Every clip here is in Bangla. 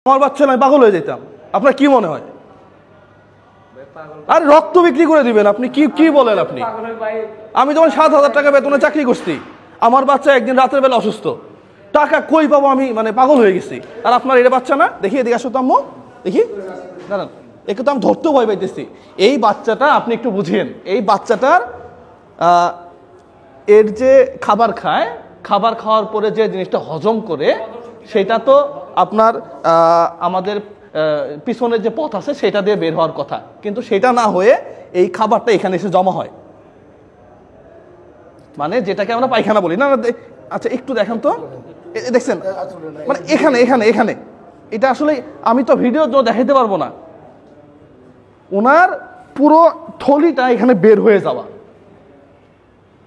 আমার বাচ্চা আমি পাগল হয়ে যেতাম। আপনার কি মনে হয়? আর রক্ত বিক্রি করে দিবেন আপনি? কি কি বলেন আপনি? আমি যখন 7,000 টাকা বেতনে চাকরি করছি, আমার বাচ্চা একদিন রাতের বেলা অসুস্থ, টাকা কই পাবো? আমি মানে পাগল হয়ে গেছি। আর আপনার এটা বাচ্চা না? দেখি এদিকে আসো তো আম্মু, দেখি দাঁড়ান, একে তো আমি ধরতেও ভয় পাইতেছি। এই বাচ্চাটা আপনি একটু বুঝিয়েন, এই বাচ্চাটার এর যে খাবার খায়, খাবার খাওয়ার পরে যে জিনিসটা হজম করে, সেটা তো আপনার আমাদের পিছনের যে পথ আছে সেটা দিয়ে বের হওয়ার কথা, কিন্তু সেটা না হয়ে এই খাবারটা এখানে এসে জমা হয়, মানে যেটাকে আমরা পায়খানা বলি না। আচ্ছা একটু দেখেন তো, দেখছেন মানে এখানে এখানে এখানে এটা আসলে আমি তো ভিডিও দেখাইতে পারবো না। ওনার পুরো থলিটা এখানে বের হয়ে যাওয়া।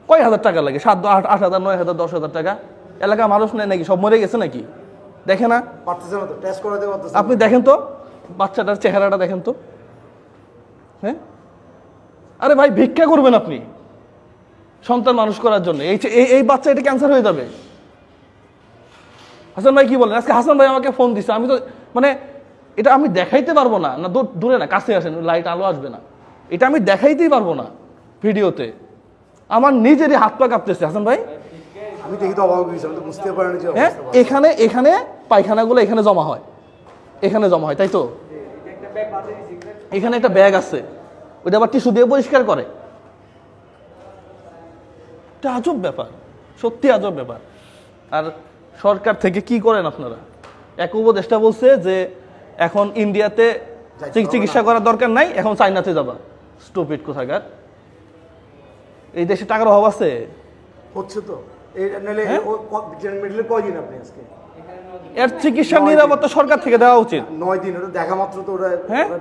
কয় হাজার টাকা লাগে? 7,000, 8,000, 9,000, 10,000 টাকা? এলাকা মানুষ নেই নাকি? সব মরে গেছে নাকি? দেখে না? আপনি দেখেন তো বাচ্চাটার চেহারাটা দেখেন তো। হ্যাঁ, আরে ভাই ভিক্ষা করবেন আপনি সন্তান মানুষ করার জন্য? এই বাচ্চা এটা ক্যান্সার হয়ে যাবে। হাসান ভাই কি বলেন? আজকে হাসান ভাই আমাকে ফোন দিচ্ছে, আমি তো মানে এটা আমি দেখাইতে পারবো না। না দূরে না, কাছে আসেন, লাইট আলো আসবে না, এটা আমি দেখাইতেই পারবো না ভিডিওতে। আমার নিজেরই হাত পা কাঁপতেছে। হাসান ভাই আমি দেখি তো অবাক হয়েছি, আমি তো বুঝতে পারিনি যে হ্যাঁ, এখানে এখানে পায়খানাগুলো এখানে জমা হয়, এখানে জমা হয়, তাই তো? এখানে একটা ব্যাগ আছে, ওইটা আবার টিস্যু দিয়ে পরিষ্কার করে। এটা আজব ব্যাপার, সত্যি আজব ব্যাপার। আর সরকার থেকে কি করেন আপনারা? এক উপদেষ্টা বলছে যে এখন ইন্ডিয়াতে চিকিৎসা করার দরকার নাই, এখন চাইনাতে যাবা। স্টুপিড কোথাকার। এই দেশে টাকার অভাব আছে? হচ্ছে তো কয়দিন আপনি আজকে এর চিকিৎসার নিরাপত্তা সরকার থেকে দেওয়া উচিত। 9 দিন, ওটা দেখা মাত্র তো ওরা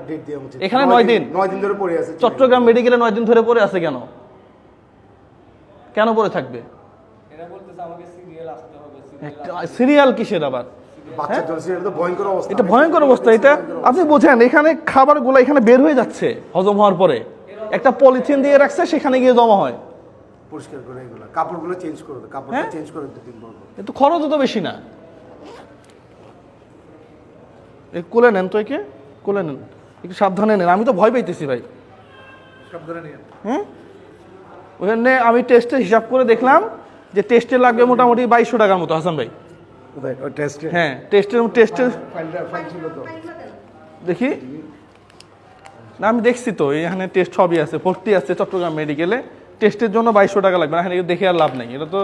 ডেট দেওয়া উচিত। এখানে 9 দিন, 9 দিন ধরে পড়ে আছে। চট্টগ্রাম মেডিকেলে 9 দিন ধরে পড়ে আছে। কেন কেন পড়ে থাকবে? এরা বলতেছে আমাকে সিরিয়াল আসতে হবে। সিরিয়াল কিসের আবার? বাচ্চার জন্য এটা তো ভয়ঙ্কর অবস্থা। এটা ভয়ঙ্কর অবস্থা। এটা আপনি বোঝেন, এখানে খাবারগুলো এখানে বের হয়ে যাচ্ছে হজম হওয়ার পরে, একটা পলিথিন দিয়ে রাখছে, সেখানে গিয়ে জমা হয়। পরিষ্কার করে এগুলো, কাপড়গুলো চেঞ্জ করে দাও, কাপড়টা চেঞ্জ করে দিতে দিন বলবো। এত খরচও তো বেশি না। কোলে নেন তো, একে কোলে নেন, একটু সাবধানে নেন। আমি তো ভয় পাইতেছি ভাই। সাবধানে নিয়ে। হ্যাঁ, ওখানে আমি টেস্টের হিসাব করে দেখলাম যে টেস্টে লাগবে মোটামুটি 2200 টাকার মতো। হাসান ভাই হ্যাঁ, টেস্টের ফাইল ছিল তো, দেখি না, আমি দেখছি তো এখানে টেস্ট সবই আছে, ভর্তি আছে চট্টগ্রাম মেডিকেলে। টেস্টের জন্য 2200 টাকা লাগবে, এখানে দেখে আর লাভ নেই। এটা তো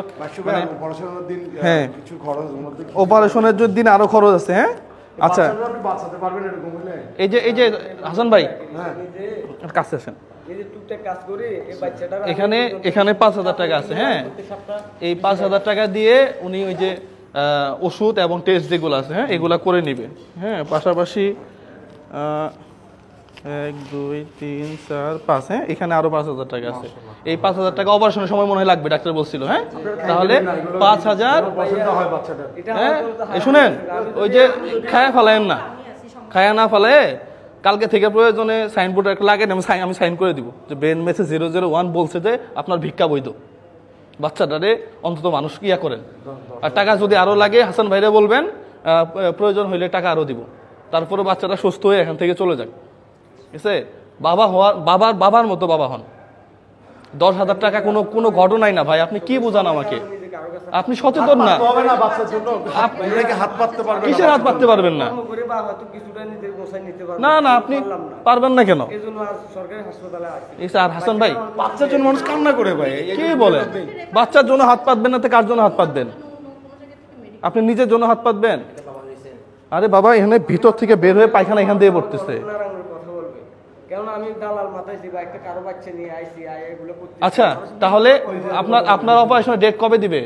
হ্যাঁ, অপারেশনের দিন আরো খরচ আছে। হ্যাঁ আচ্ছা, এই যে হাসান ভাই কাছে আসেন, এখানে 5,000 টাকা আছে। হ্যাঁ, এই 5,000 টাকা দিয়ে উনি ওই যে ওষুধ এবং টেস্ট যেগুলো আছে, হ্যাঁ, এগুলা করে নিবে। হ্যাঁ, পাশাপাশি 1, 2, 3, 4, 5, হ্যাঁ, এখানে আরো 5,000 টাকা আছে। এই 5,000 টাকা অপারেশনের সময় মনে হয় লাগবে, ডাক্তার বলছিল। হ্যাঁ, তাহলে 5,000। হ্যাঁ, শুনেন, ওই যে খায়া ফেলায়েন না, খায়া না ফেলে কালকে থেকে প্রয়োজনে সাইনবোর্ড একটা লাগে, আমি সাইন করে দিব যে বেন মেসে 001 বলছে যে আপনার ভিক্ষা বৈধ। বাচ্চাটারে অন্তত মানুষ ইয়া করেন। আর টাকা যদি আরো লাগে হাসান ভাইরে বলবেন, প্রয়োজন হইলে টাকা আরো দিব। তারপরে বাচ্চাটা সুস্থ হয়ে এখান থেকে চলে যাক। ঠিক আছে, বাবার মতো বাবা হন। 10,000 টাকা কোনো ঘটনাই না ভাই। আপনি কি বুঝান আমাকে? আপনি সচেতন না। কিসের হাত পাততে পারবেন না? না না, আপনি পারবেন না কেন? আর হাসান ভাই, বাচ্চার জন্য মানুষ কান্না করে ভাই। কি বলেন? বাচ্চার জন্য হাত পাতবেন না তো কার জন্য হাত পাতবেন? আপনি নিজের জন্য হাত পাতবেন? আরে বাবা, এখানে ভিতর থেকে বের হয়ে পায়খানা এখান দিয়ে পড়তেছে। আচ্ছা, তাহলে আপনার অপারেশনের ডেট কবে দিবে?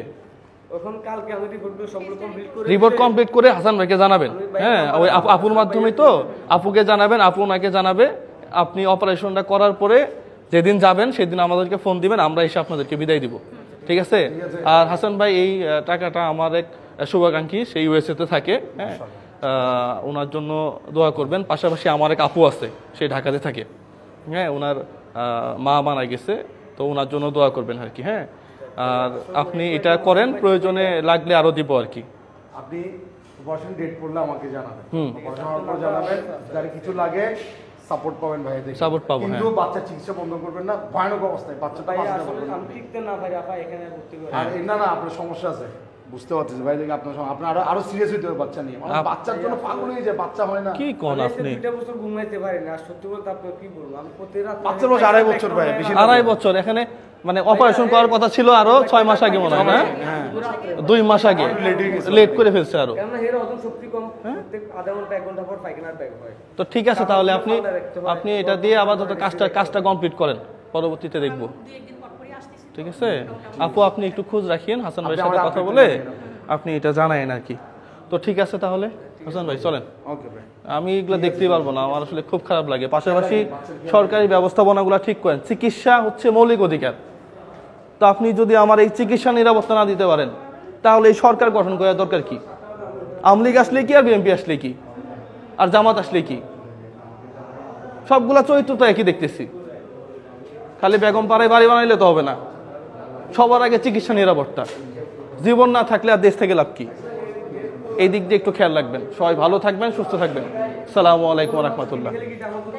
রিপোর্ট কমপ্লিট করে হাসান ভাইকে জানাবেন। হ্যাঁ, ওই আপুর মাধ্যমে তো আপুকে জানাবেন, আপু ওনাকে জানাবে। আপনি অপারেশনটা করার পরে যেদিন যাবেন সেদিন আমাদেরকে ফোন দিবেন, আমরা এসে আপনাদেরকে বিদায় দিব। ঠিক আছে? আর হাসান ভাই, এই টাকাটা আমার এক শুভাকাঙ্ক্ষী, সেই ইউএসএতে থাকে। হ্যাঁ, ওনার জন্য দোয়া করবেন। পাশাপাশি আমার এক আপু আছে, সে ঢাকাতে থাকে। হ্যাঁ, ওনার মা মারা গেছে, তো ওনার জন্য দোয়া করবেন আর কি। হ্যাঁ, আর আপনি এটা করেন, প্রয়োজনে লাগলে আরো দিব আর কি। আপনি অপারেশন ডেট পড়লে আমাকে জানাবেন। হুম। অপারেশন হওয়ার পর জানাবেন, যারা কিছু লাগে সাপোর্ট পাবেন ভাই দেখে। Support পাবো, কিন্তু হ্যাঁ। বাচ্চা চিকিৎসা বন্ধ করবেন না, ভয়ানক অবস্থায় বাচ্চাটা ভাই বাঁচাতে আসলে পারবেন না। আমি টিকতে না পারি আপা এখানে ভর্তি করে। আর না না আপনার সমস্যা আছে, বুঝতে পারতেছি ভাই দেখে আপনার আরো সিরিয়াস হইতে হবে বাচ্চা নিয়ে। আমার বাচ্চার জন্য পাগল হয়ে যায়, বাচ্চা হয় না। কি কোন আমি আপনি 2টা বছর ঘুমাইতে পারি না, আর সত্যি বলতে আপনি কি বলবো, আমি প্রতি রাত বাচ্চার বয়স 2.5 বছর ভাই, বেশি না। 2.5 বছর এখানে মানে অপারেশন করার কথা ছিল আরো 6 মাস আগে মনে হয় না, 2 মাস আগে লেট করে ফেলছে আরো। কেননা এর ওজন শক্তি কম, প্রত্যেক আধা ঘন্টা 1 ঘন্টা পর পায়খানার ব্যাগ হয়। তো ঠিক আছে, তাহলে আপনি এটা দিয়ে আপাতত কাজটা কমপ্লিট করেন, পরবর্তীতে দেখবো। ঠিক আছে আপু, আপনি একটু খোঁজ রাখিয়েন হাসান ভাইয়ের সাথে কথা বলে আপনি এটা জানায়েন আর কি। তো ঠিক আছে তাহলে হাসান ভাই চলেন। ওকে ভাই। আমি এগুলো দেখতেই পারবো না, আমার আসলে খুব খারাপ লাগে। পাশাপাশি সরকারি ব্যবস্থাপনাগুলো ঠিক করেন, চিকিৎসা হচ্ছে মৌলিক অধিকার। তো আপনি যদি আমার এই চিকিৎসা নিরাপত্তা না দিতে পারেন, তাহলে এই সরকার গঠন করার দরকার কি? আওয়ামী লীগ আসলে কি, আর বিএনপি আসলে কি, আর জামাত আসলে কি? সবগুলা চরিত্র তো একই দেখতেছি। খালি বেগম পাড়ায় বাড়ি বানাইলে তো হবে না, সবার আগে চিকিৎসা নিরাপত্তা। জীবন না থাকলে আর দেশ থেকে লাভ কি? এই দিক দিয়ে একটু খেয়াল রাখবেন। সবাই ভালো থাকবেন, সুস্থ থাকবেন। আসসালামু আলাইকুম ওয়া রাহমাতুল্লাহ। কি জানো তো